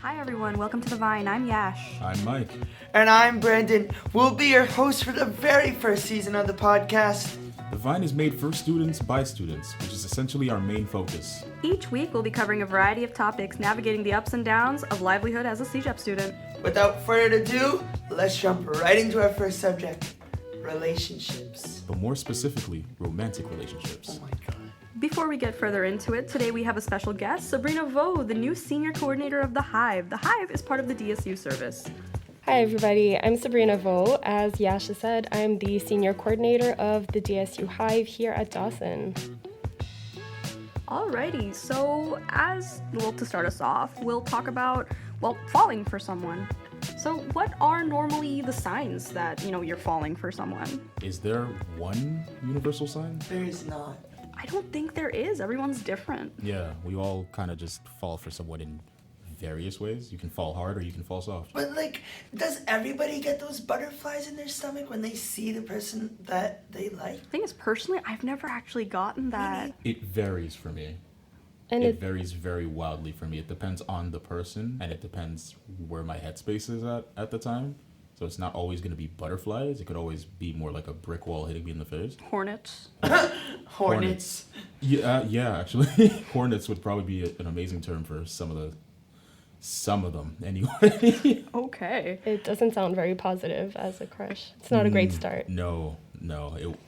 Hi everyone, welcome to The Vine. I'm Yash. I'm Mike. And I'm Brandon. We'll be your host for the very first season of the podcast. The Vine is made for students by students, which is essentially our main focus. Each week we'll be covering a variety of topics, navigating the ups and downs of livelihood as a CJEP student. Without further ado, let's jump right into our first subject, relationships. But more specifically, romantic relationships. Oh my god. Before we get further into it, today we have a special guest, Sabrina Vo, the new senior coordinator of The Hive. The Hive is part of the DSU service. Hi everybody, I'm Sabrina Vo. As Yasha said, I'm the senior coordinator of the DSU Hive here at Dawson. Alrighty, so to start us off, we'll talk about, falling for someone. So what are normally the signs that, you're falling for someone? Is there one universal sign? There is not. I don't think there is. Everyone's different. Yeah, we all kind of just fall for someone in various ways. You can fall hard or you can fall soft. But does everybody get those butterflies in their stomach when they see the person that they like? The thing is, personally, I've never actually gotten that. It varies for me. And it varies very wildly for me. It depends on the person and it depends where my headspace is at the time. So it's not always going to be butterflies. It could always be more like a brick wall hitting me in the face. Hornets. Hornets. Yeah, actually, hornets would probably be an amazing term for some of them. Anyway. Okay. It doesn't sound very positive as a crush. It's not a great start. No,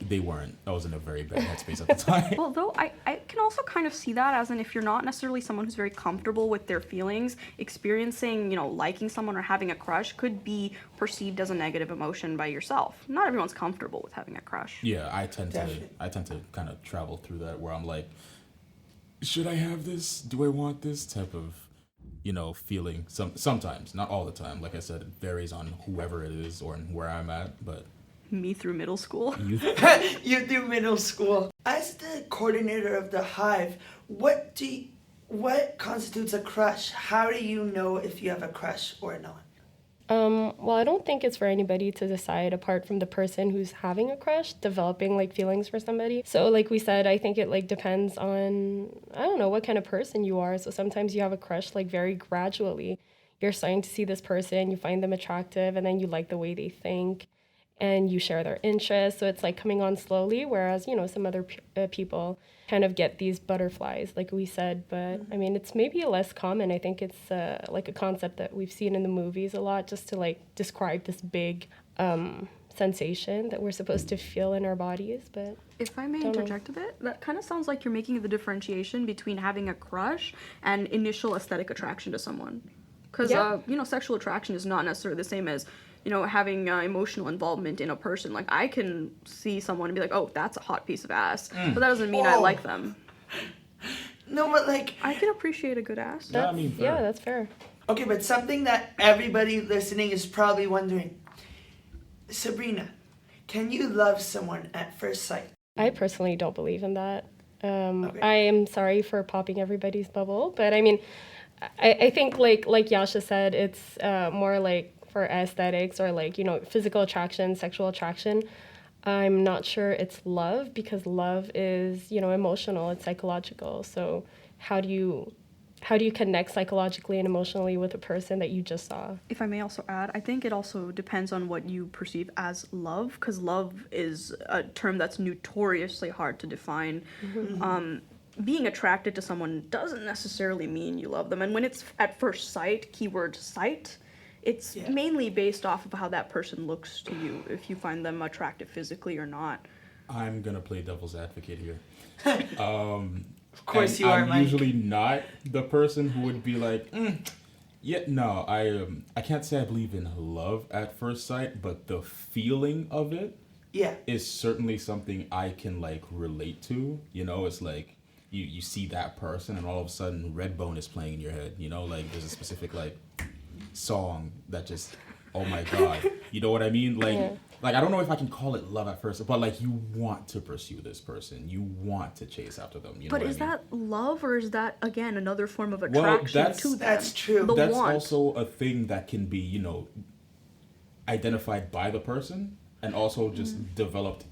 they weren't. I was in a very bad headspace at the time. Well, though, I can also kind of see that as in if you're not necessarily someone who's very comfortable with their feelings, experiencing, liking someone or having a crush could be perceived as a negative emotion by yourself. Not everyone's comfortable with having a crush. Yeah, I tend Definitely. to kind of travel through that where I'm like, should I have this? Do I want this type of, feeling? Sometimes, not all the time. Like I said, it varies on whoever it is or where I'm at, but Me through middle school. You do middle school. As the coordinator of the Hive, what constitutes a crush? How do you know if you have a crush or not? Well, I don't think it's for anybody to decide apart from the person who's having a crush, developing feelings for somebody. So like we said, I think it depends on, I don't know, what kind of person you are. So sometimes you have a crush very gradually. You're starting to see this person, you find them attractive, and then you like the way they think and you share their interests. So it's coming on slowly, whereas, some other people kind of get these butterflies, like we said. But I mean, it's maybe less common. I think it's a concept that we've seen in the movies a lot, just to describe this big sensation that we're supposed to feel in our bodies. But If I may Don't know. interject a bit, that kind of sounds like you're making the differentiation between having a crush and initial aesthetic attraction to someone. Because, Yeah. Sexual attraction is not necessarily the same as, having emotional involvement in a person. Like, I can see someone and be like, oh, that's a hot piece of ass. But that doesn't mean I Oh. like them. No, but I can appreciate a good ass. Yeah, I mean, fair. yeah, that's fair. okay, but something that everybody listening is probably wondering. Sabrina, can you love someone at first sight? I personally don't believe in that. Okay. I am sorry for popping everybody's bubble, but I mean, I think like Yasha said, it's more for aesthetics or physical attraction, sexual attraction. I'm not sure it's love, because love is emotional, it's psychological. So how do you connect psychologically and emotionally with a person that you just saw? If I may also add, I think it also depends on what you perceive as love, because love is a term that's notoriously hard to define. Being attracted to someone doesn't necessarily mean you love them. And when it's at first sight, keyword sight, it's Yeah. mainly based off of how that person looks to you, if you find them attractive physically or not. I'm going to play devil's advocate here. Of course And you are, I'm Mike. usually not the person who would be like, yeah, no, I can't say I believe in love at first sight, but the feeling of it Yeah. is certainly something I can relate to. It's like you see that person and all of a sudden Redbone is playing in your head. There's a specific song that just, oh my god, you know what I mean? Yeah. I don't know if I can call it love at first, but you want to pursue this person, you want to chase after them. You know But what is I mean? that love, or is that, again, another form of Well, attraction that's- to them? That's true. The That's want. also a thing that can be identified by the person and also just developed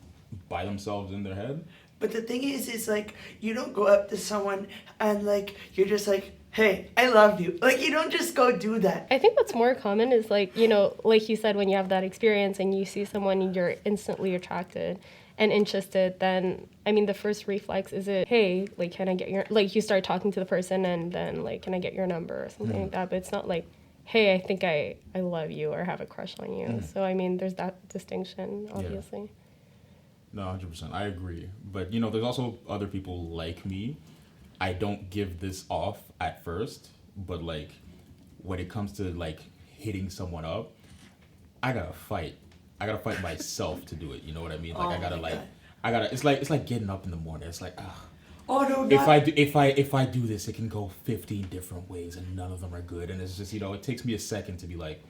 by themselves in their head. But the thing is like, you don't go up to someone and like, you're just like, hey, I love you. Like, you don't just go do that. I think what's more common is like, you know, like you said, when you have that experience and you see someone and you're instantly attracted and interested, then, I mean, the first reflex is it, hey, like, can I get your, like, you start talking to the person and then, like, can I get your number or something like that. But it's not like, hey, I think I love you or have a crush on you. So, I mean, there's that distinction, obviously. No, 100%. I agree. But, you know, there's also other people like me. I don't give this off at first, but, like, when it comes to, like, hitting someone up, I gotta fight. I gotta fight myself to do it. You know what I mean? Like, I gotta, it's like getting up in the morning. It's like, Oh no, not. if I do this, it can go 15 different ways and none of them are good. And it's just, you know, it takes me a second to be like,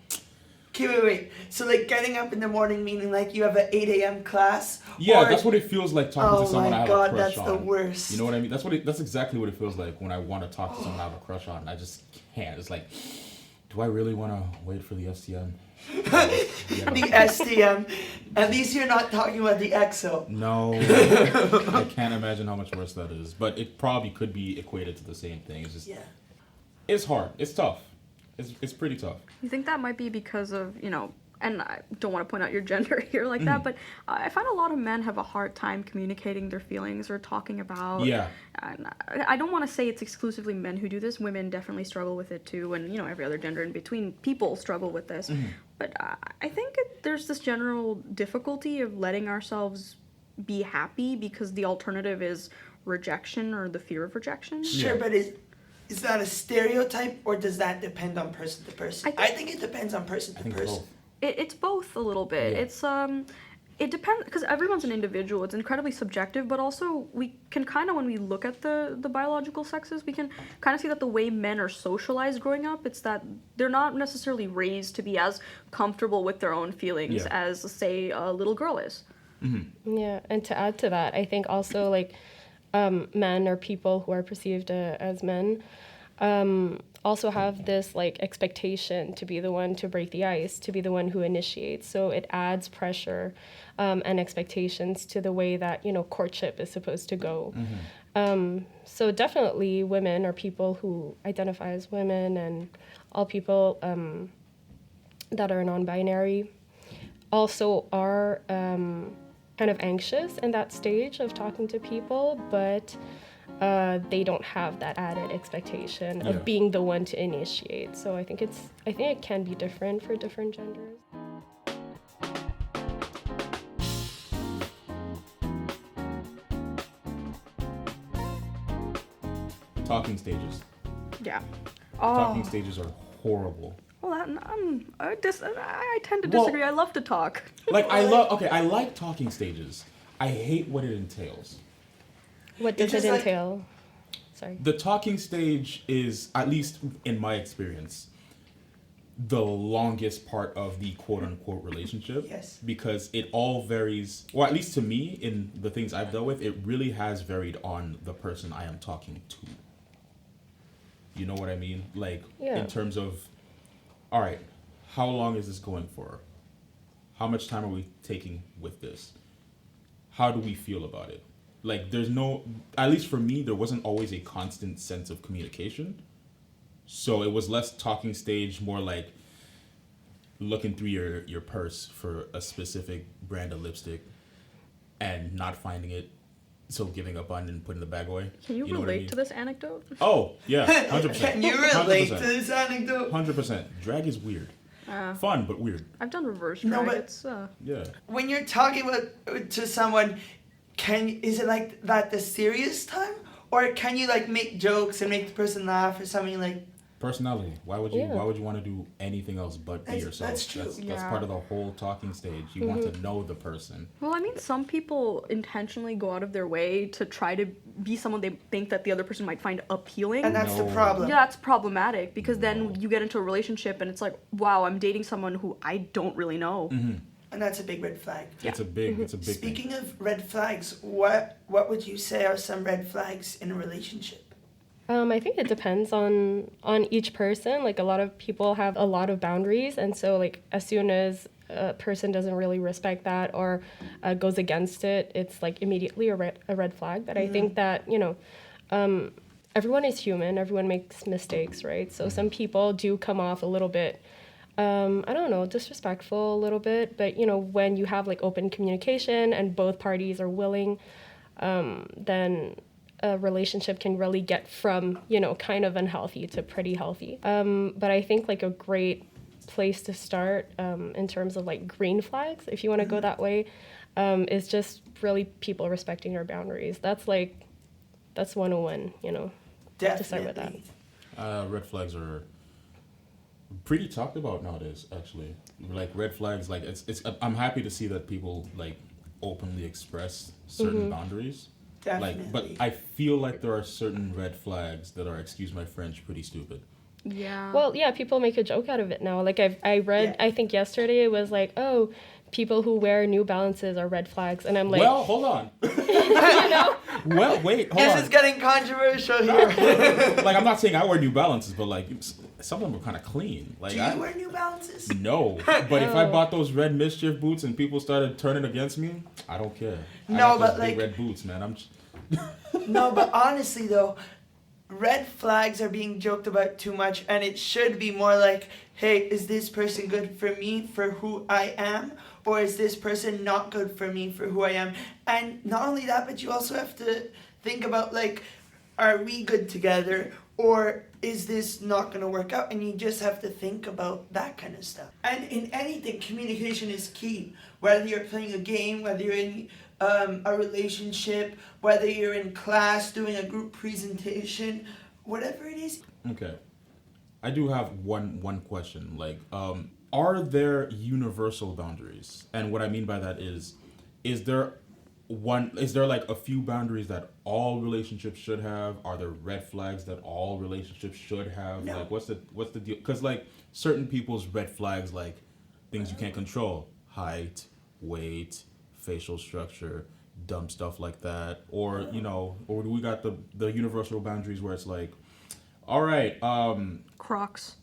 Okay, wait. So like getting up in the morning, meaning like you have an 8 a.m. class? yeah, or- that's what it feels like talking to someone I have a God, crush that's on. the worst. You know what I mean? That's exactly what it feels like when I want to talk to someone I have a crush on. I just can't. It's like, do I really want to wait for the STM? The STM. At least you're not talking about the EXO. No, I can't imagine how much worse that is. But it probably could be equated to the same thing. It's just, Yeah. it's hard. It's tough. It's pretty tough. You think that might be because of, you know, and I don't want to point out your gender here like that, but I find a lot of men have a hard time communicating their feelings or talking about. Yeah. And I don't want to say it's exclusively men who do this. Women definitely struggle with it too, and you know every other gender in between. People struggle with this, but I think there's this general difficulty of letting ourselves be happy because the alternative is rejection or the fear of rejection. Sure, Yeah. but is that a stereotype or does that depend on person to person? I I think it depends on person I to think person. both. It's both a little bit. Yeah. It's it depends because everyone's an individual. It's incredibly subjective, but also we can kind of when we look at the biological sexes, we can kind of see that the way men are socialized growing up, it's that they're not necessarily raised to be as comfortable with their own feelings Yeah. as say a little girl is. Yeah, and to add to that, I think also like men or people who are perceived as men also have this like expectation to be the one to break the ice, to be the one who initiates. So it adds pressure and expectations to the way that, you know, courtship is supposed to go. So definitely women or people who identify as women and all people that are non-binary also are kind of anxious in that stage of talking to people, but they don't have that added expectation Yeah. of being the one to initiate. So I think it can be different for different genders. Talking stages. Yeah. Talking stages are horrible. Well, I tend to Well- disagree. I love to talk. Like I like talking stages. I hate what it entails. What does just it like- entail? Sorry. The talking stage is, at least in my experience, the longest part of the quote unquote relationship. Yes. Because it all varies, or at least to me, in the things I've dealt with, it really has varied on the person I am talking to. You know what I mean? Like, Yeah. in terms of, all right, how long is this going for? How much time are we taking with this? How do we feel about it? Like, there's no, at least for me, there wasn't always a constant sense of communication. So it was less talking stage, more like looking through your purse for a specific brand of lipstick and not finding it, so giving up on it and putting the bag away. Can you know what I relate mean? to this anecdote? Oh, yeah, 100%. Can you relate to 100%. this anecdote? 100%. Drag is weird. Fun, but weird. I've done reverse No, drag. but- It's Yeah. When you're talking to someone, is it like that the serious time? Or can you like make jokes and make the person laugh or something like? Personality. Why would Yeah. you want to do anything else but be That's- yourself? that's true. That's Yeah. part of the whole talking stage. You want to know the person. well, I mean, some people intentionally go out of their way to try to be someone they think that the other person might find appealing. And that's the No. problem. Yeah, that's problematic because then you get into a relationship and it's like, wow, I'm dating someone who I don't really know. And that's a big red flag. It's a big thing. Speaking of red flags, what would you say are some red flags in a relationship? I think it depends on each person. Like a lot of people have a lot of boundaries, and so like as soon as a person doesn't really respect that or goes against it, it's like immediately a red flag. But I think that, you know, everyone is human, everyone makes mistakes, right? So some people do come off a little bit, I don't know, disrespectful a little bit. But, you know, when you have like open communication and both parties are willing, then a relationship can really get from, you know, kind of unhealthy to pretty healthy. But I think like a great place to start in terms of like green flags, if you want to go that way, is just really people respecting your boundaries. That's 101, you know, to start with that. Definitely. Red flags are pretty talked about nowadays, actually. Like red flags, like it's. I'm happy to see that people like openly express certain boundaries. Definitely. Like, but I feel like there are certain red flags that are, excuse my French, pretty stupid. Yeah. Well, yeah, people make a joke out of it now. Like I read, Yeah. I think yesterday it was like, oh, people who wear New Balances are red flags, and I'm like, Well, hold on. you know, Well, wait, hold This on. is getting controversial here. Like, I'm not saying I wear New Balances, but like some of them are kind of clean. Like, Do you wear New Balances? No, but if I Oh. bought those red mischief boots and people started turning against me, I don't care. I No, got those but, big like- red boots, man. No, but honestly though, red flags are being joked about too much, and it should be more like, hey, is this person good for me for who I am, or is this person not good for me for who I am? And not only that, but you also have to think about like, are we good together, or is this not going to work out? And you just have to think about that kind of stuff. And in anything, communication is key. Whether you're playing a game, whether you're in a relationship, whether you're in class doing a group presentation, whatever it is. Okay, I do have one question. Like, are there universal boundaries? And what I mean by that is there like a few boundaries that all relationships should have? Are there red flags that all relationships should have? No. Like, what's the deal? Because like certain people's red flags, like things you can't control, height, weight, facial structure, dumb stuff like that, or you know, or we got the universal boundaries where it's like, all right, Crocs.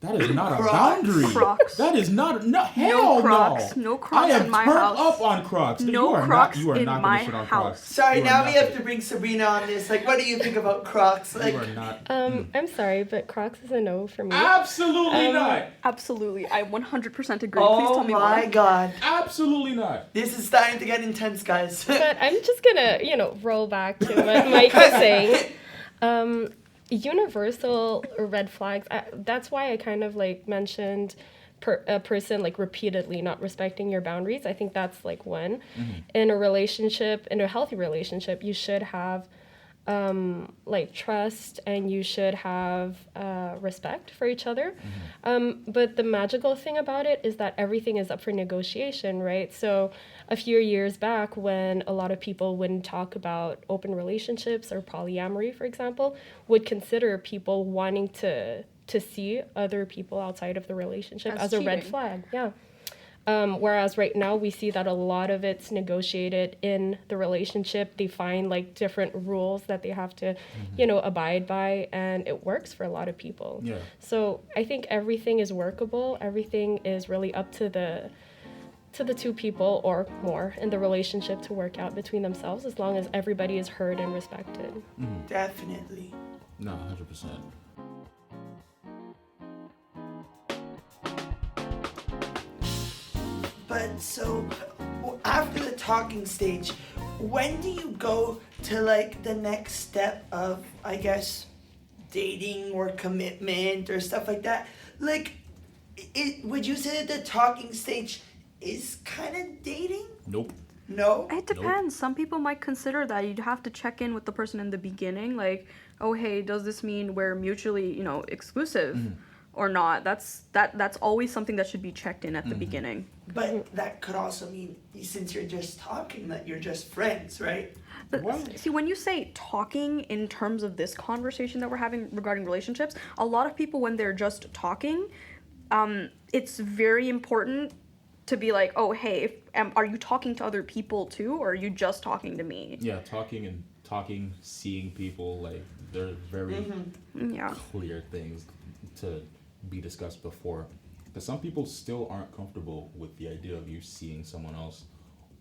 that is not a Crocs? boundary. Crocs. That is not hell Crocs. no. No Crocs I am in my turned house. up on Crocs. No you are Crocs not, you are in not my gonna shit on house. Crocs. Sorry, You are now not we have gonna- to bring Sabrina on this. Like, what do you think about Crocs? Like, You are not. I'm sorry, but Crocs is a no for me. Absolutely not. Absolutely. I 100% agree. Please oh tell me my why. God, Absolutely not. this is starting to get intense, guys. But I'm just gonna, you know, roll back to what Mike was saying. Universal red flags. That's why I kind of like mentioned a person like repeatedly not respecting your boundaries. I think that's like one. In a relationship, in a healthy relationship, you should have like trust, and you should have respect for each other. But the magical thing about it is that everything is up for negotiation, right? So a few years back, when a lot of people wouldn't talk about open relationships or polyamory, for example, would consider people wanting to see other people outside of the relationship as a red cheating. flag. Yeah. Whereas right now we see that a lot of it's negotiated in the relationship. They find like different rules that they have to, you know, abide by, and it works for a lot of people. Yeah. So I think everything is workable. Everything is really up to the two people or more in the relationship to work out between themselves, as long as everybody is heard and respected. Definitely. No, 100%. But so, after the talking stage, when do you go to like the next step of, I guess, dating or commitment or stuff like that? Like, would you say that the talking stage is kind of dating? Nope. No? It depends. Some people might consider that you'd have to check in with the person in the beginning, like, oh hey, does this mean we're mutually, you know, exclusive or not? That's always something that should be checked in at the beginning. But that could also mean, since you're just talking, that you're just friends, right? But Well- see, when you say talking in terms of this conversation that we're having regarding relationships, a lot of people, when they're just talking, it's very important to be like, oh hey, are you talking to other people too, or are you just talking to me? Yeah, talking, seeing people, like they're very Yeah. clear things to be discussed before Because some people still aren't comfortable with the idea of you seeing someone else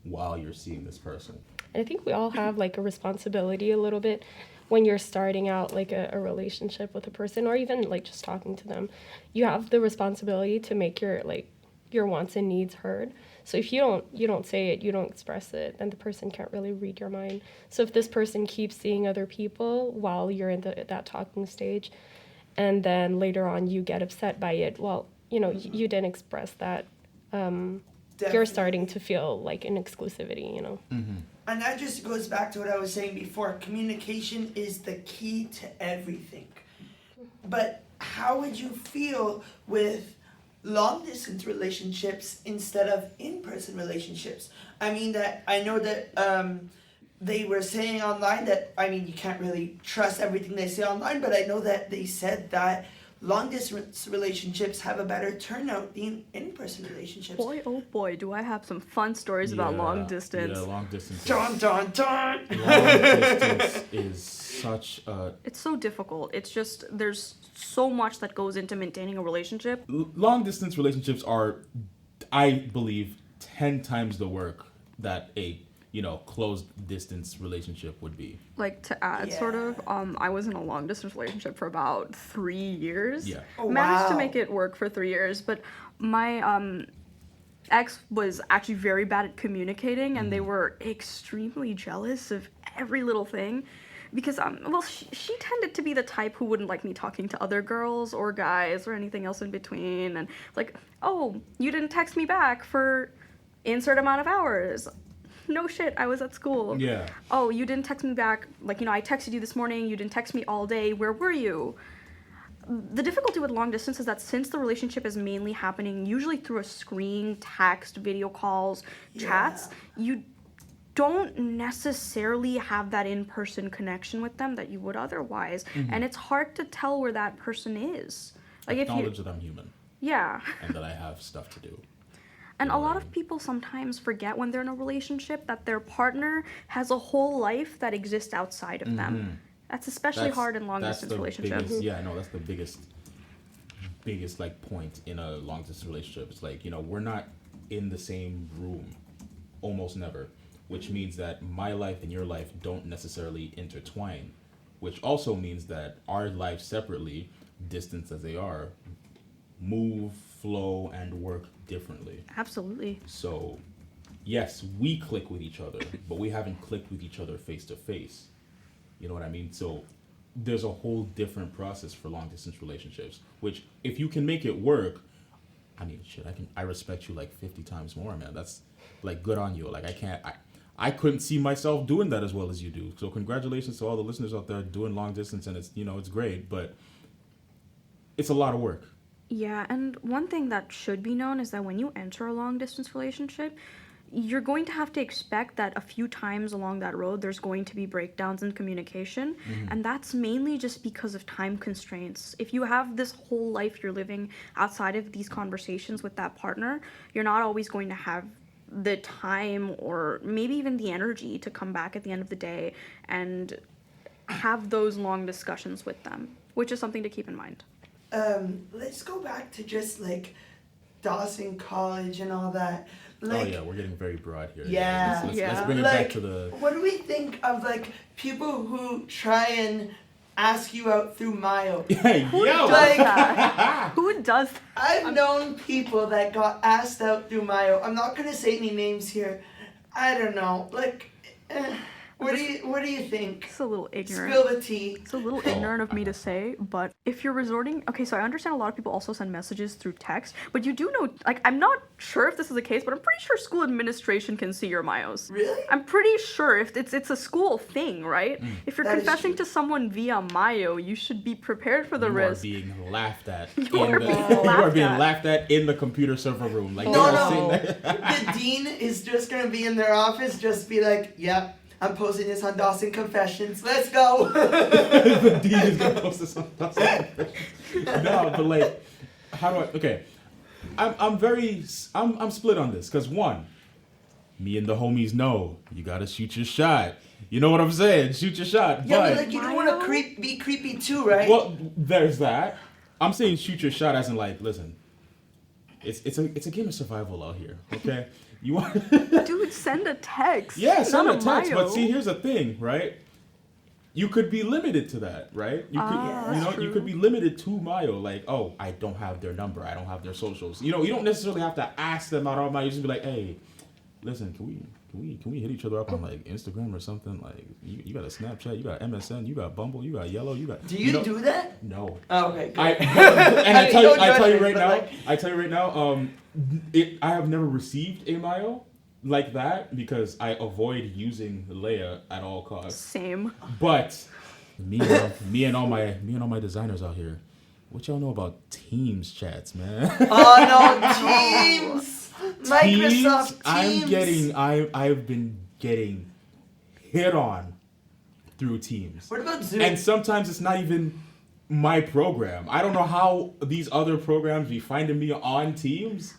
while you're seeing this person. I think we all have like a responsibility a little bit when you're starting out like a relationship with a person, or even like just talking to them. You have the responsibility to make your wants and needs heard. So if you don't say it, you don't express it, then the person can't really read your mind. So if this person keeps seeing other people while you're in that talking stage, and then later on you get upset by it, well, you didn't express that. You're starting to feel like an exclusivity, And that just goes back to what I was saying before. Communication is the key to everything. But how would you feel with long distance relationships instead of in-person relationships? I know that they were saying online that, you can't really trust everything they say online, but I know that they said that long distance relationships have a better turnout than in-person relationships. Boy, oh boy, do I have some fun stories about long distance. Yeah, long distance. Dun dun dun! Long distance is such a... It's so difficult. It's just, there's so much that goes into maintaining a relationship. Long distance relationships are, I believe, 10 times the work that a closed distance relationship would be. Like, to add, sort of, I was in a long distance relationship for about 3 years. Yeah. Oh, Managed to wow. make it work for 3 years, but my ex was actually very bad at communicating, and they were extremely jealous of every little thing. Because, she tended to be the type who wouldn't like me talking to other girls or guys or anything else in between. And like, oh, you didn't text me back for insert amount of hours. No shit, I was at school. Yeah. Oh, you didn't text me back. Like, I texted you this morning, you didn't text me all day. Where were you? The difficulty with long distance is that since the relationship is mainly happening usually through a screen, text, video calls, chats, you don't necessarily have that in-person connection with them that you would otherwise. And it's hard to tell where that person is. Like, Acknowledge that I'm human yeah. and that I have stuff to do. And a lot of people sometimes forget when they're in a relationship that their partner has a whole life that exists outside of them. That's especially hard in long distance relationships. That's the biggest like point in a long distance relationship. It's like, we're not in the same room almost never, which means that my life and your life don't necessarily intertwine, which also means that our lives separately, distant as they are, move, flow, and work differently. Absolutely. So, yes, we click with each other, but we haven't clicked with each other face to face. You know what I mean? So, there's a whole different process for long distance relationships, which if you can make it work, I respect you like 50 times more, man. That's like good on you. Like I couldn't see myself doing that as well as you do. So congratulations to all the listeners out there doing long distance, and it's great, but it's a lot of work. Yeah, and one thing that should be known is that when you enter a long distance relationship, you're going to have to expect that a few times along that road there's going to be breakdowns in communication, and that's mainly just because of time constraints. If you have this whole life you're living outside of these conversations with that partner, you're not always going to have the time or maybe even the energy to come back at the end of the day and have those long discussions with them, which is something to keep in mind. Let's go back to just like Dawson College and all that. Like, we're getting very broad here. Yeah. Let's bring it like, back to the... What do we think of like people who try and ask you out through Mayo? Who does Like- that? Who does that? I've known people that got asked out through Mayo. I'm not gonna say any names here. I don't know. Like, what do you think? It's a little ignorant. Spill the tea. It's a little ignorant of me to say, but if you're resorting... Okay, so I understand a lot of people also send messages through text, but you do know... Like, I'm not sure if this is the case, but I'm pretty sure school administration can see your Mayos. Really? I'm pretty sure if it's a school thing, right? If you're That is confessing true. to someone via Mayo, you should be prepared for the You risk. are being laughed at. You are being you are laughed being at. laughed at in the computer server room. Like, No, they're sitting no. there. The dean is just gonna be in their office, just be like, yep. I'm posting this on Dawson Confessions. Let's go. The dean is gonna post this on No, but like, how do I? Okay, I'm split on this because one, me and the homies know you gotta shoot your shot. You know what I'm saying? Shoot your shot. Yeah, but but like you don't want Mayo? to be creepy too, right? well, there's that. I'm saying shoot your shot as in like, listen, it's a game of survival out here. Okay, you want Dude, send a text. yeah, send not a text. Mayo. But see, here's the thing, right? You could be limited to that, right? You could, that's you could be limited to Mayo. Like, oh, I don't have their number. I don't have their socials. You know, you don't necessarily have to ask them out on Mayo. You just be like, hey, listen, can we hit each other up on like Instagram or something? Like, you got a Snapchat, you got MSN, you got Bumble, you got Yellow, you got. Do you know, do that? No. Oh, okay, good. I tell Don't you judge me, right but now. like- I tell you right now. I have never received a Mayo like that because I avoid using Leia at all costs. Same. But me and all my designers out here, what y'all know about Teams chats, man? Oh no, Teams! Microsoft Teams! I've been getting hit on through Teams. What about Zoom? And sometimes it's not even my program. I don't know how these other programs be finding me on Teams.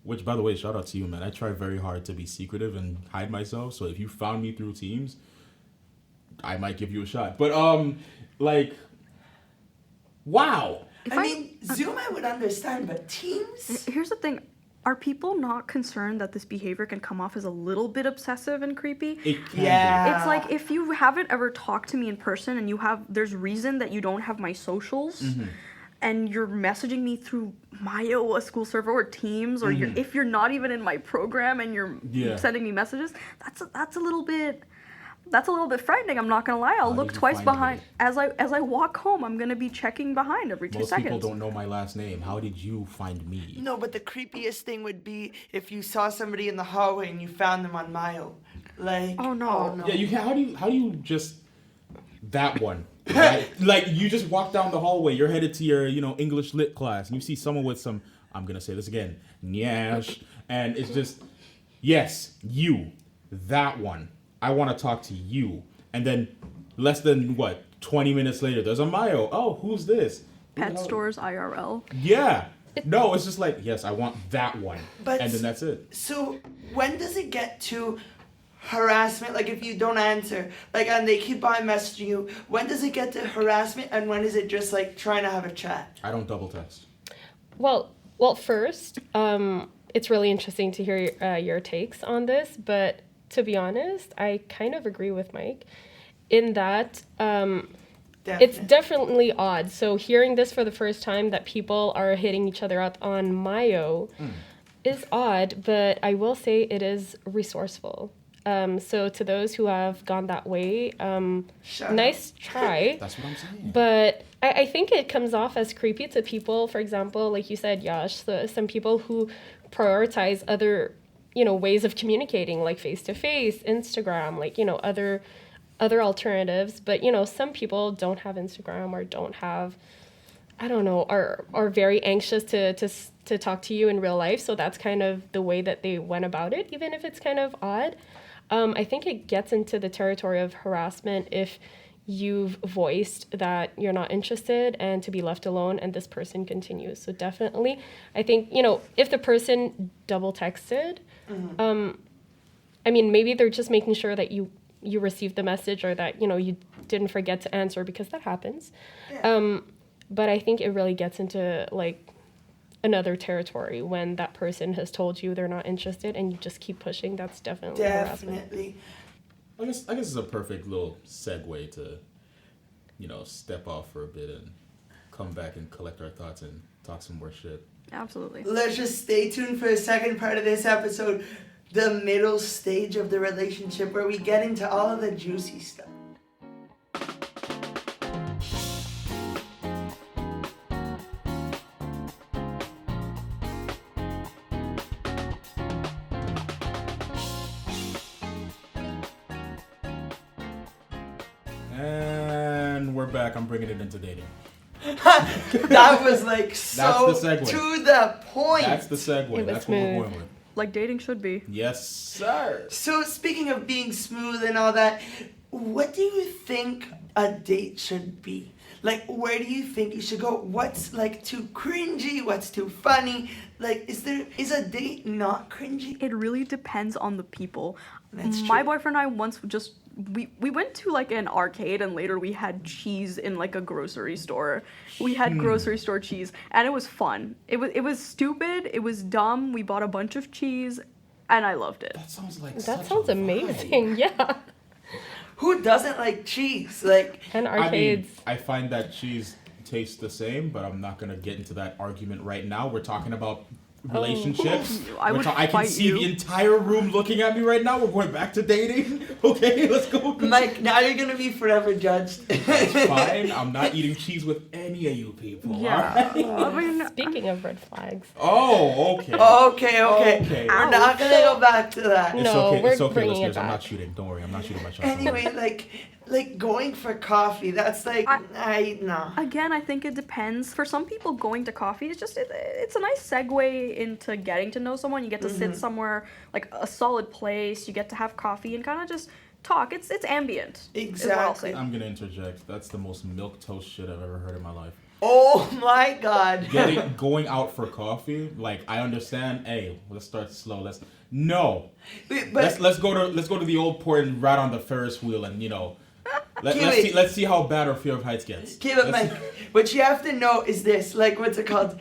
Which, by the way, shout out to you, man. I try very hard to be secretive and hide myself. So if you found me through Teams, I might give you a shot. But like, wow. I mean, Zoom I would understand, but Teams? Here's the thing. Are people not concerned that this behavior can come off as a little bit obsessive and creepy? It can Yeah. It's like if you haven't ever talked to me in person and there's reason that you don't have my socials and you're messaging me through Mayo, a school server, or Teams, or if you're not even in my program and you're Yeah. sending me messages, that's a little bit frightening. I'm not gonna lie. I'll How look did you twice find behind me? as I walk home. I'm gonna be checking behind every 2 Most seconds. people don't know my last name. How did you find me? No, but the creepiest thing would be if you saw somebody in the hallway and you found them on Mayo. Like, Oh, no. Yeah, you can. How do you just that one? Right? Like you just walk down the hallway. You're headed to your English lit class, and you see someone with some. I'm gonna say this again, nyash, and it's just yes, you, that one. I want to talk to you, and then less than 20 minutes later, there's a Mayo. Oh, who's this? Who the Pet hell- stores IRL. Yeah. No, it's just like yes, I want that one, But- and then that's it. So when does it get to harassment? Like if you don't answer, like and they keep on messaging you, when does it get to harassment and when is it just like trying to have a chat? I don't double text. Well, first, it's really interesting to hear your takes on this, but to be honest, I kind of agree with Mike in that it's definitely odd. So hearing this for the first time that people are hitting each other up on Mayo is odd, but I will say it is resourceful. So to those who have gone that way, Shut nice try. That's what I'm saying. But I think it comes off as creepy to people, for example, like you said, Yash, some people who prioritize other, ways of communicating, like face-to-face, Instagram, like, other alternatives. But, some people don't have Instagram or don't have, I don't know, are very anxious to talk to you in real life. So that's kind of the way that they went about it, even if it's kind of odd. I think it gets into the territory of harassment if you've voiced that you're not interested and to be left alone and this person continues. So definitely, I think, if the person double texted, I mean, maybe they're just making sure that you received the message or that, you didn't forget to answer because that happens. Yeah. But I think it really gets into like another territory when that person has told you they're not interested and you just keep pushing. That's definitely harassment. Definitely. I guess it's a perfect little segue to, step off for a bit and come back and collect our thoughts and talk some more shit. Absolutely. Let's just stay tuned for the second part of this episode, the middle stage of the relationship where we get into all of the juicy stuff. And we're back. I'm bringing it into dating. That was like so That's the segue. to the point. That's the segue. was That's what we're smooth. going with. Like dating should be. Yes, sir. So speaking of being smooth and all that, what do you think a date should be? Like, where do you think you should go? What's like too cringy? What's too funny? Like, is a date not cringy? It really depends on the people. That's My true. boyfriend and I once just we went to like an arcade and later we had cheese in like a grocery store. We had grocery store cheese and it was fun. It was stupid, it was dumb. We bought a bunch of cheese and I loved it. That sounds like That such sounds a vibe. amazing. Yeah. Who doesn't like cheese? Like, And I mean, arcades. I find that cheese tastes the same, but I'm not gonna get into that argument right now. We're talking about relationships. I would I can fight see you. the entire room looking at me right now. We're going back to dating. Okay, let's go. Mike, now you're gonna be forever judged. It's fine. I'm not eating cheese with any of you people. Yeah. I mean, Speaking of red flags. Oh, okay. Okay. Okay. We're not gonna go back to that. It's No, okay. we're It's okay, bringing it listeners. I'm not back. shooting. Don't worry. I'm not shooting my shot. Anyway, like going for coffee, that's like, no. again, I think it depends. For some people, going to coffee is just it's a nice segue into getting to know someone. You get to sit somewhere like a solid place. You get to have coffee and kind of just talk. It's ambient. Is what I'll say. Exactly. I'm gonna interject. That's the most milquetoast shit I've ever heard in my life. Oh my god. Going out for coffee, like I understand. Hey, let's start slow. No. But Let's go to the old port and ride on the Ferris wheel and Kiwi. let's see how bad our fear of heights gets. keep it, Mike. What you have to know is this, like, what's it called?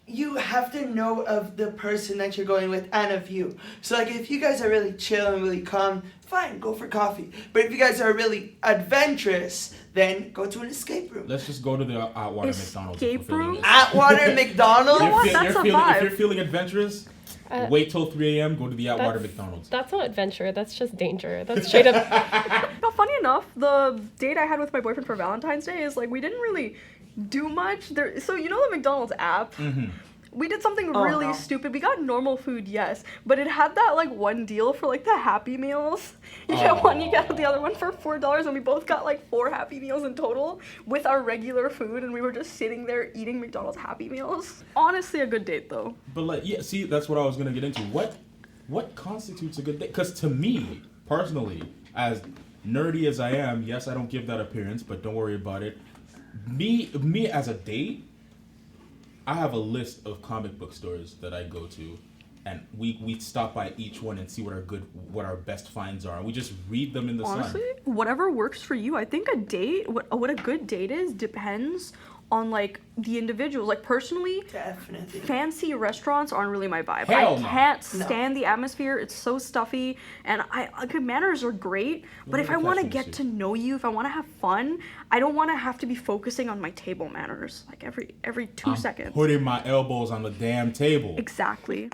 You have to know of the person that you're going with and of you. So, like, if you guys are really chill and really calm, fine, go for coffee. But if you guys are really adventurous, then go to an escape room. Let's just go to the Atwater McDonald's. if Escape we're feeling room? this. Atwater McDonald's? You know what? If That's a if vibe. you're feeling adventurous, Uh, wait till 3 a.m. Go to the Atwater That's- McDonald's. That's not adventure. That's just danger. That's straight up. No, funny enough, the date I had with my boyfriend for Valentine's Day is like we didn't really do much. There, so you know the McDonald's app. Mm-hmm. We did something Oh, really no. stupid. We got normal food, yes, but it had that like one deal for like the Happy Meals. You get one, you get the other one for $4, and we both got like 4 Happy Meals in total with our regular food, and we were just sitting there eating McDonald's Happy Meals. Honestly, a good date though. But like, yeah, see, that's what I was gonna get into. What constitutes a good date? Because to me, personally, as nerdy as I am, yes, I don't give that appearance, but don't worry about it. Me as a date, I have a list of comic book stores that I go to, and we stop by each one and see what our best finds are, and we just read them in the Honestly, sun. whatever works for you. I think a date, what a good date is, depends on like the individual. Like personally, Definitely. fancy restaurants aren't really my vibe. Hell I no. can't No. stand the atmosphere. It's so stuffy, and good manners are great. But if I Look at want to that get shit. to know you, if I want to have fun, I don't want to have to be focusing on my table manners like every 2 I'm seconds. putting my elbows on the damn table. Exactly.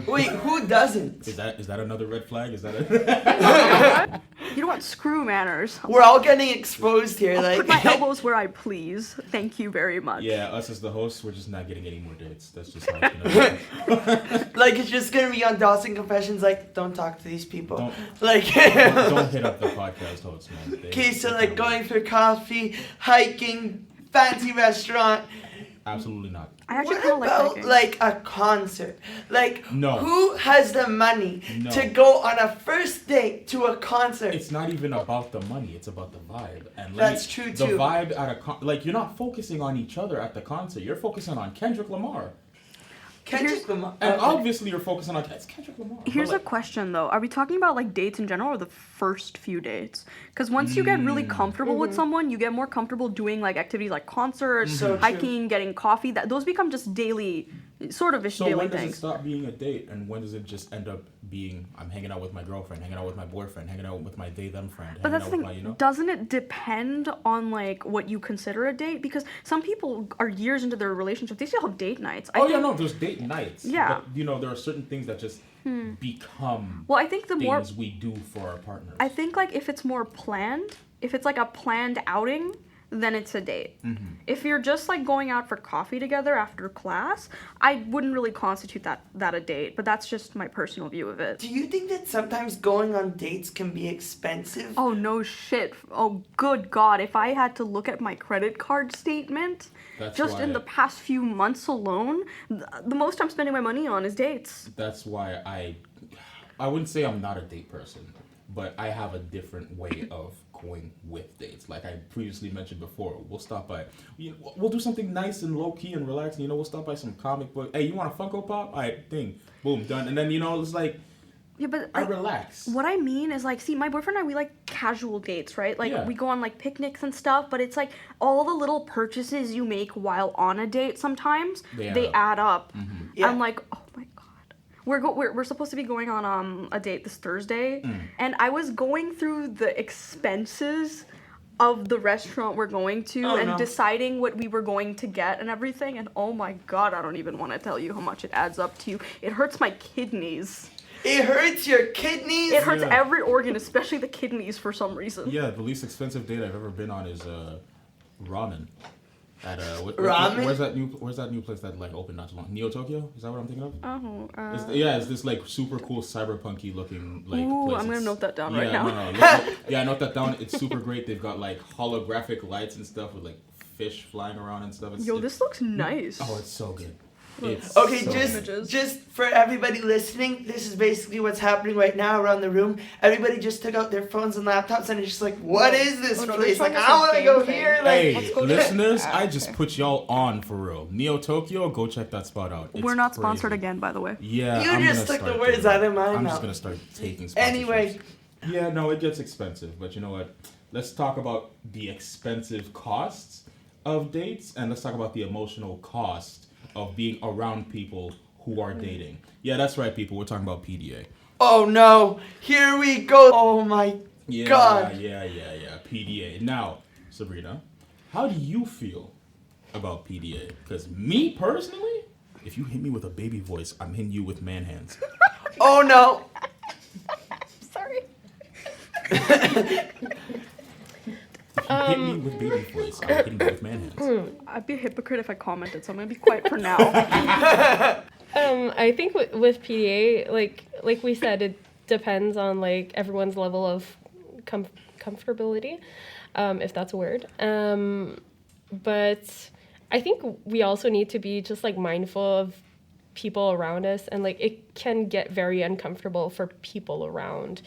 Wait, who doesn't? Is that another red flag? Is that a You know what? Screw manners. We're all getting exposed here, I'll like. put my elbows where I please. Thank you very much. Yeah, us as the hosts, we're just not getting any more dates. That's just how it's gonna be. Like, it's just gonna be on Dawson Confessions, like, don't talk to these people. Don't- Like, Don't hit up the podcast hosts, man. okay, so like going for coffee, hiking, fancy restaurant. Absolutely not. I actually What kind of like about hiking. like a concert? Like, No. who has the money No. to go on a first date to a concert? It's not even about the money. It's about the vibe. And That's true, The too. vibe at like you're not focusing on each other at the concert. You're focusing on Kendrick Lamar. Kendrick Lamar. And Okay. obviously you're focusing on it's Kendrick Lamar. But, Here's a like, question though. Are we talking about like dates in general or the first few dates? Because once you get really comfortable with someone, you get more comfortable doing like activities like concerts, So true. hiking, getting coffee. Those become just daily, sort of ish So daily when does it things. stop being a date, and when does it just end up being I'm hanging out with my girlfriend, hanging out with my boyfriend, hanging out with my they them friend, But hanging that's out the with thing. my Doesn't it depend on like what you consider a date? Because some people are years into their relationship, they still have date nights. I Oh yeah, think- no, there's date nights. Yeah. But, there are certain things that just become Well, I think the more things we do for our partners. I think like if it's more planned, if it's like a planned outing, then it's a date. Mm-hmm. If you're just like going out for coffee together after class, I wouldn't really constitute that a date, but that's just my personal view of it. Do you think that sometimes going on dates can be expensive? Oh no shit. Oh good god, if I had to look at my credit card statement That's just in why- the past few months alone, the most I'm spending my money on is dates. That's why I wouldn't say I'm not a date person, but I have a different way of going with dates. Like I previously mentioned before, we'll stop by, we'll do something nice and low key and relaxed. We'll stop by some comic book. Hey, you want a Funko Pop? All right, thing, boom, done. And then it's like Yeah, but I like, relax. what I mean is like, see, my boyfriend and I, we like casual dates, right? Like Yeah. we go on like picnics and stuff, but it's like all the little purchases you make while on a date sometimes They add up. Yeah. I'm like, oh my god. We're supposed to be going on a date this Thursday, and I was going through the expenses of the restaurant we're going to Oh, and no. deciding what we were going to get and everything, and oh my god, I don't even want to tell you how much it adds up to. It hurts my kidneys. It hurts your kidneys. It hurts Yeah. every organ, especially the kidneys for some reason. Yeah, the least expensive date I've ever been on is ramen. At Ramen? Where's that new place that like opened not too long? Neo Tokyo? Is that what I'm thinking of? Oh, It's this like super cool cyberpunky looking like Ooh, place. I'm gonna It's- note that down yeah, right now. Yeah, note that down. It's super great. They've got like holographic lights and stuff with like fish flying around and stuff. Yo, this looks nice. Oh, it's so good. It's Okay, so just good. just for everybody listening, this is basically what's happening right now around the room. Everybody just took out their phones and laptops and it's just like, what is this Oh, no, place? they're Like, showing I us want to a go game thing. here. Like, Hey, Let's go listeners, there. I just put y'all on for real. Neo Tokyo, go check that spot out. It's We're not crazy. sponsored again, by the way. Yeah, You I'm just gonna took the start words doing out of my I'm mouth. just gonna start taking sponsorships. Anyway. Yeah, no, it gets expensive, but you know what? Let's talk about the expensive costs of dates, and let's talk about the emotional cost of being around people who are dating. Yeah, that's right, people. We're talking about PDA. oh no, here we go. Oh my Yeah, God. yeah. PDA. Now, Sabrina, how do you feel about PDA? Because me personally, if you hit me with a baby voice, I'm hitting you with man hands. Oh no. Sorry. Hit me with baby voice, I'm hitting you with man hands. I'd be a hypocrite if I commented, so I'm gonna be quiet for now. I think with PDA, like we said, it depends on like everyone's level of comfortability, if that's a word. But I think we also need to be just like mindful of people around us, and like it can get very uncomfortable for people around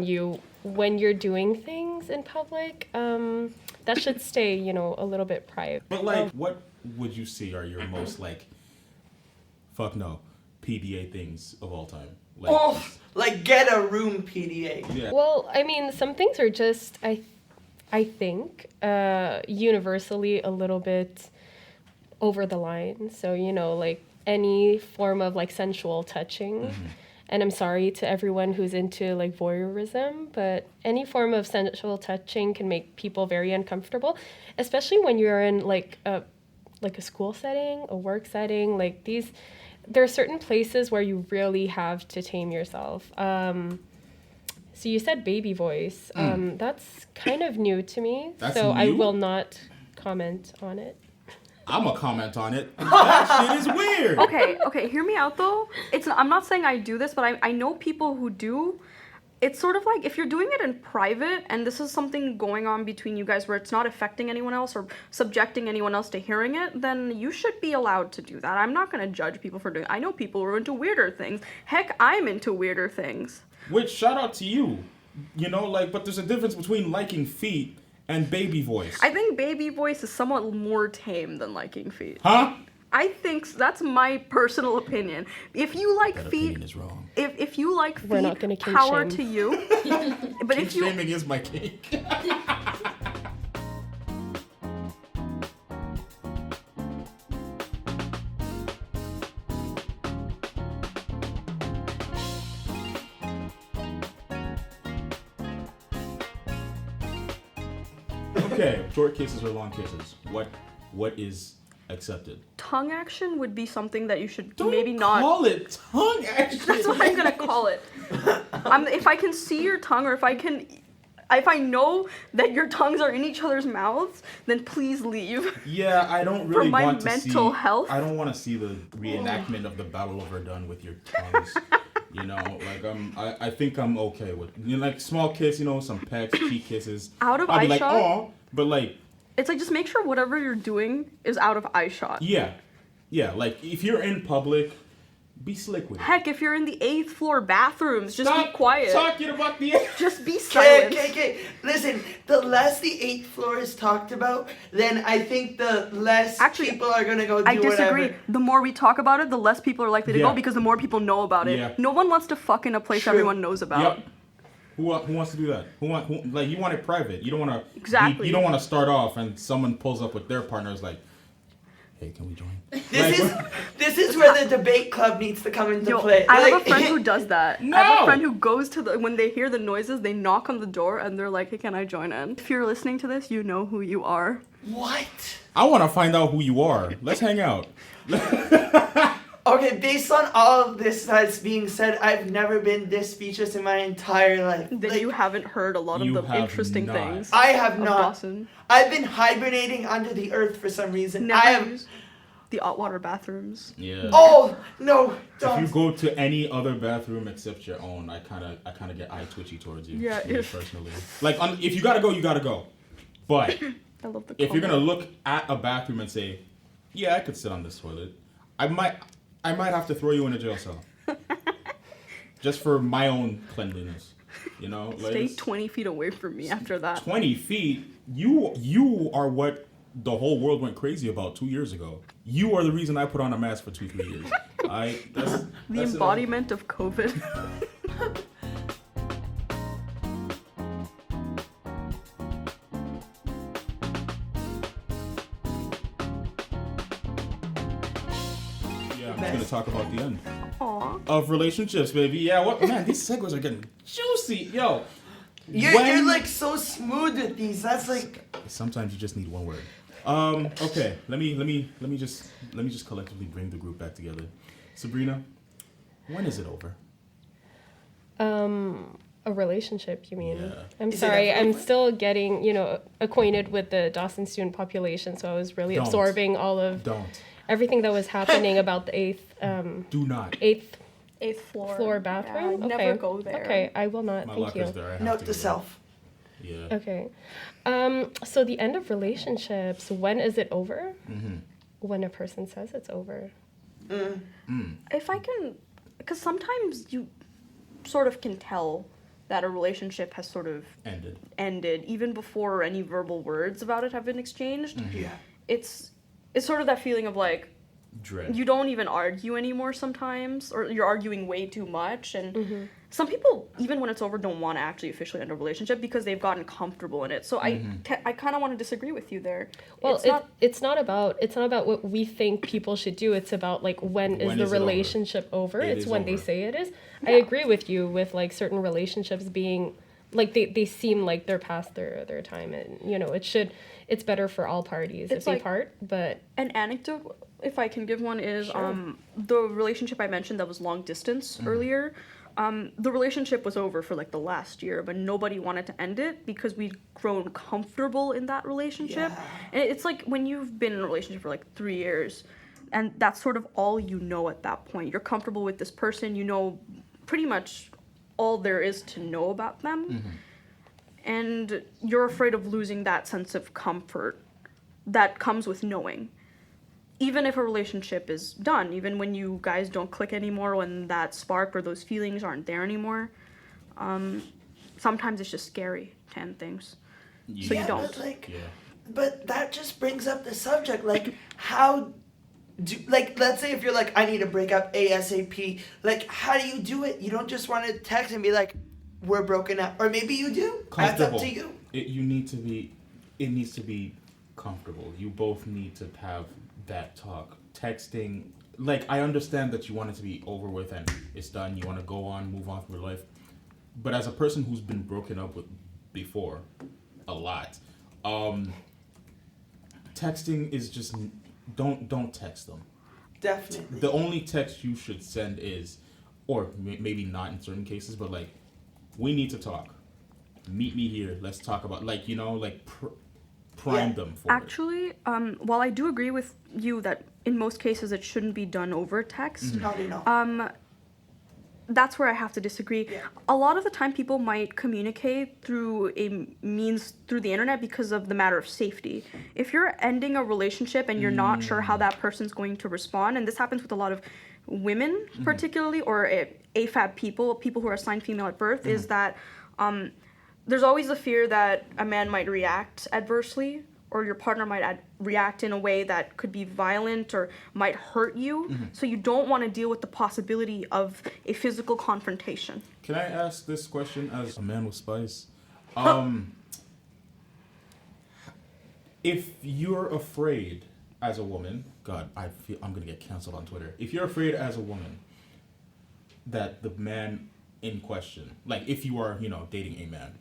you when you're doing things in public. That should stay, a little bit private. But like, what would you say are your most like, fuck no, PDA things of all time? Like, Oh, like get a room PDA. yeah. Well, I mean, some things are just, I think, universally a little bit over the line. So, like any form of like sensual touching. And I'm sorry to everyone who's into like voyeurism, but any form of sensual touching can make people very uncomfortable, especially when you're in like a school setting, a work setting. Like there are certain places where you really have to tame yourself. So you said baby voice. That's kind of new to me. That's so I new? will not comment on it. I'm gonna comment on it. That shit is weird. Okay, hear me out though. I'm not saying I do this, but I know people who do. It's sort of like if you're doing it in private and this is something going on between you guys where it's not affecting anyone else or subjecting anyone else to hearing it, then you should be allowed to do that. I'm not gonna judge people for doing it. I know people who are into weirder things. Heck, I'm into weirder things. Which shout out to you. But there's a difference between liking feet and baby voice. I think baby voice is somewhat more tame than liking feet. Huh? I think that's my personal opinion. If you like That feet, opinion is wrong. if you like We're not feet, gonna kink power shame. to you. But if you Shaming is my cake. Okay, short kisses or long kisses. What is accepted? tongue action would be something that you should Don't maybe not. call it tongue action. That's what I'm gonna call it. If I can see your tongue, or if I know that your tongues are in each other's mouths, then please leave. Yeah, I don't really my want to mental see. health. I don't want to see the reenactment of the Battle of Verdun with your tongues. I think I'm okay with like small kiss. Some pecks, cheek kisses. Out of I'll be eye like, shot? oh, but like, It's like just make sure whatever you're doing is out of eye shot. yeah. Like if you're in public, Be slick with it. Heck, if you're in the 8th floor bathrooms, just Stop be quiet. talking about the. Just be Okay, silent. okay. Listen, the less the 8th floor is talked about, then I think the less Actually, people are gonna go do I disagree. whatever. The more we talk about it, the less people are likely to Yeah. go because the more people know about it. Yeah. No one wants to fuck in a place True. everyone knows about. Yep. Who wants to do that? Who like you want it private? You don't want to Exactly. You don't want to start off and someone pulls up with their partners like, hey, can we join? This is where the debate club needs to come into Yo, play. I have Like- a friend who does that. I have No! a friend who goes to when they hear the noises, they knock on the door and they're like, hey, can I join in? If you're listening to this, you know who you are. What? I want to find out who you are. Let's hang out. Okay, based on all of this that's being said, I've never been this speechless in my entire life. Then Like, you haven't heard a lot of You the have interesting not. things I have of not. Dawson. I've been hibernating under the earth for some reason. Never I have. use the hot water bathrooms. Yeah. Oh no! If Don't. you go to any other bathroom except your own, I kind of get eye twitchy towards you. Yeah, me if- personally. Like, if you gotta go, you gotta go. But I love the if you're comment. gonna look at a bathroom and say, yeah, I could sit on this toilet, I might have to throw you in a jail cell. Just for my own cleanliness, you know. Like, Stay it's 20 feet away from me after that. 20 feet. You are what the whole world went crazy about 2 years ago. You are the reason I put on a mask for 2-3 years. The that's it. embodiment of COVID. Yeah, I'm just gonna talk about the end Aw. of relationships, baby. Yeah, what man? These segues are getting juicy, yo. You're like so smooth with these. That's like. Sometimes you just need one word. Okay, let me just collectively bring the group back together. Sabrina, when is it over? A relationship, you mean? Yeah. I'm Is it sorry, ever I'm over? still getting, acquainted with the Dawson student population, so I was really Don't. absorbing all of Don't. everything that was happening about the Do not. eighth 8th floor. floor bathroom. Yeah, okay. never go there. Okay, I will not. My Thank luck you. is there. I have Note to to go. self. Yeah. Okay. So the end of relationships, when is it over? Mm-hmm. When a person says it's over. If I can, because sometimes you sort of can tell that a relationship has sort of ended even before any verbal words about it have been exchanged. Yeah. It's sort of that feeling of like Dread. you don't even argue anymore sometimes, or you're arguing way too much, and some people, even when it's over, don't want to actually officially end a relationship because they've gotten comfortable in it. So I kind of want to disagree with you there. Well, It's not it's not about what we think people should do. It's about like when is When the is it over? relationship over? It It's is when they over. say it is. I agree with you with like certain relationships being like they seem like they're past their time, and it's better for all parties It's if they like- part. But an anecdote, if I can give one, is Sure. the relationship I mentioned that was long distance earlier. The relationship was over for like the last year, but nobody wanted to end it because we'd grown comfortable in that relationship. Yeah. And it's like when you've been in a relationship for like 3 years, and that's sort of all you know at that point. You're comfortable with this person, you know pretty much all there is to know about them. And you're afraid of losing that sense of comfort that comes with knowing. Even if a relationship is done, even when you guys don't click anymore, when that spark or those feelings aren't there anymore, sometimes it's just scary to end things. So you don't. But like, Yeah. but that just brings up the subject. Like, how do let's say if you're like, I need to break up ASAP. Like, how do you do it? You don't just want to text and be like, we're broken up, or maybe you do. That's up Comfortable. to you. It needs to be comfortable. You both need to have that talk. Texting, like, I understand that you want it to be over with and it's done. You want to go on, move on with your life. But as a person who's been broken up with before, a lot, texting is just don't text them. Definitely. The only text you should send is, or maybe not in certain cases, but like, we need to talk. Meet me here. Let's talk about, like, prime Yeah. them for it. Actually, while I do agree with you that in most cases it shouldn't be done over text, How do you know? that's where I have to disagree. Yeah. A lot of the time people might communicate through through the internet because of the matter of safety. If you're ending a relationship and you're not sure how that person's going to respond, and this happens with a lot of women, particularly, or AFAB people who are assigned female at birth, is that there's always the fear that a man might react adversely, or your partner might react in a way that could be violent or might hurt you. So you don't want to deal with the possibility of a physical confrontation. Can I ask this question as a man with spice? If you're afraid as a woman, God, I feel I'm gonna get canceled on Twitter. If you're afraid as a woman that the man in question, like if you are, dating a man,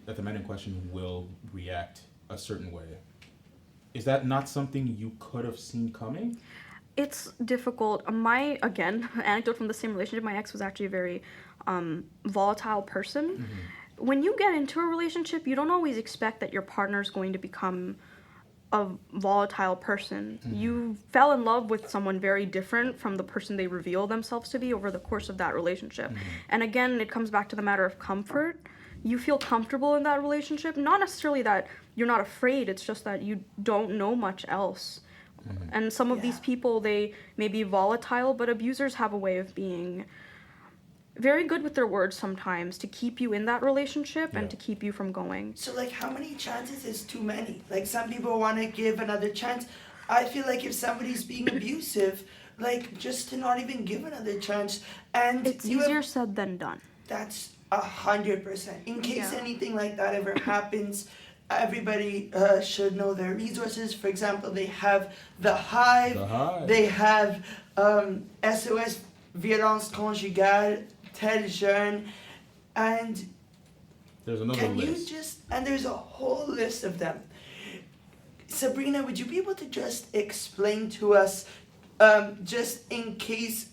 that the man in question will react a certain way, is that not something you could have seen coming? It's difficult. Again, anecdote from the same relationship, my ex was actually a very volatile person. When you get into a relationship, you don't always expect that your partner's going to become a volatile person. You fell in love with someone very different from the person they reveal themselves to be over the course of that relationship. And again, it comes back to the matter of comfort. You feel comfortable in that relationship, not necessarily that you're not afraid, it's just that you don't know much else. And some of these people, they may be volatile, but abusers have a way of being very good with their words sometimes to keep you in that relationship and to keep you from going. So, like, how many chances is too many? Like, some people want to give another chance. I feel like if somebody's being abusive, like, just to not even give another chance. And It's easier said than done. That's 100%. In case Yeah. anything like that ever happens, everybody should know their resources. For example, they have the Hive. They have SOS Violence Conjugale, Tel Jeune, and There's another can list. you just, and there's a whole list of them. Sabrina, would you be able to just explain to us, just in case,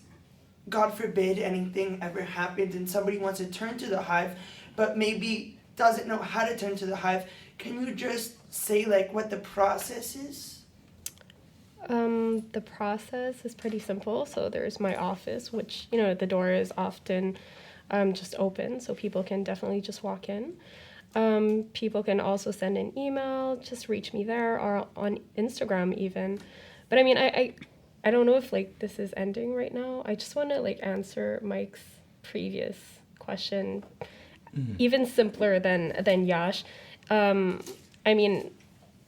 God forbid, anything ever happened and somebody wants to turn to the Hive, but maybe doesn't know how to turn to the Hive, can you just say, like, what the process is? The process is pretty simple. So there's my office, which, the door is often just open, so people can definitely just walk in. People can also send an email, just reach me there, or on Instagram even. But I mean, I don't know if, like, this is ending right now. I just want to, like, answer Mike's previous question, even simpler than Yash. I mean,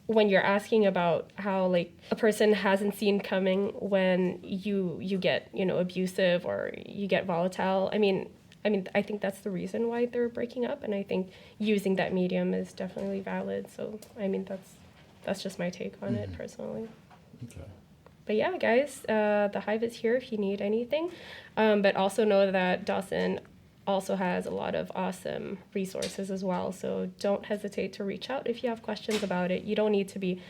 when you're asking about how, like, a person hasn't seen coming when you get, abusive or you get volatile, I mean, I think that's the reason why they're breaking up, and I think using that medium is definitely valid. So, I mean, that's just my take on it personally. Okay. But yeah, guys, the Hive is here if you need anything. But also know that Dawson also has a lot of awesome resources as well. So don't hesitate to reach out if you have questions about it. You don't need to be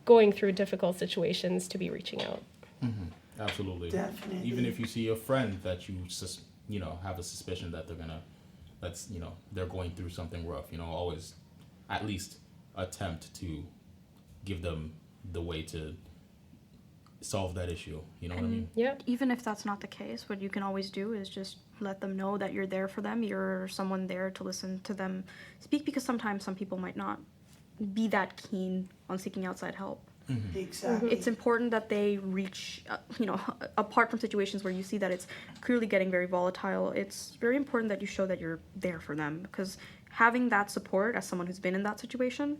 going through difficult situations to be reaching out. Absolutely. Definitely. Even if you see a friend that you have a suspicion that they're going through something rough, always at least attempt to give them the way to solve that issue. You know what I mean? Yeah. Even if that's not the case, what you can always do is just let them know that you're there for them. You're someone there to listen to them speak, because sometimes some people might not be that keen on seeking outside help. Exactly. It's important that they reach, apart from situations where you see that it's clearly getting very volatile, it's very important that you show that you're there for them, because having that support as someone who's been in that situation,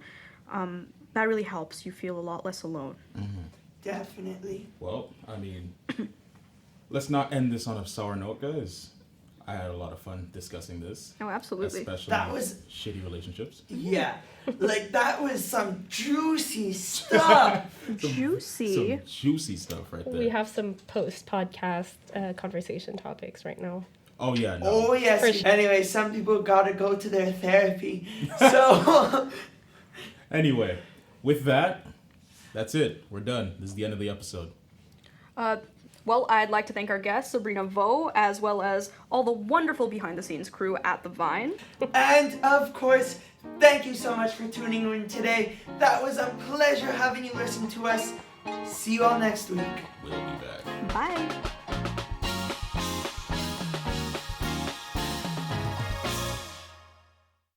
that really helps you feel a lot less alone. Definitely. Well, I mean, let's not end this on a sour note, guys. I had a lot of fun discussing this. Oh, absolutely. Especially That was- shitty relationships. Yeah. Like, that was some juicy stuff. Juicy. Some juicy stuff right there. We have some post-podcast conversation topics right now. Oh, yeah. No. Oh, yes. For sure. Anyway, some people gotta go to their therapy. So, Anyway, with that, that's it. We're done. This is the end of the episode. Well, I'd like to thank our guest, Sabrina Vo, as well as all the wonderful behind-the-scenes crew at The Vine. and of course, thank you so much for tuning in today. That was a pleasure having you listen to us. See you all next week. We'll be back. Bye.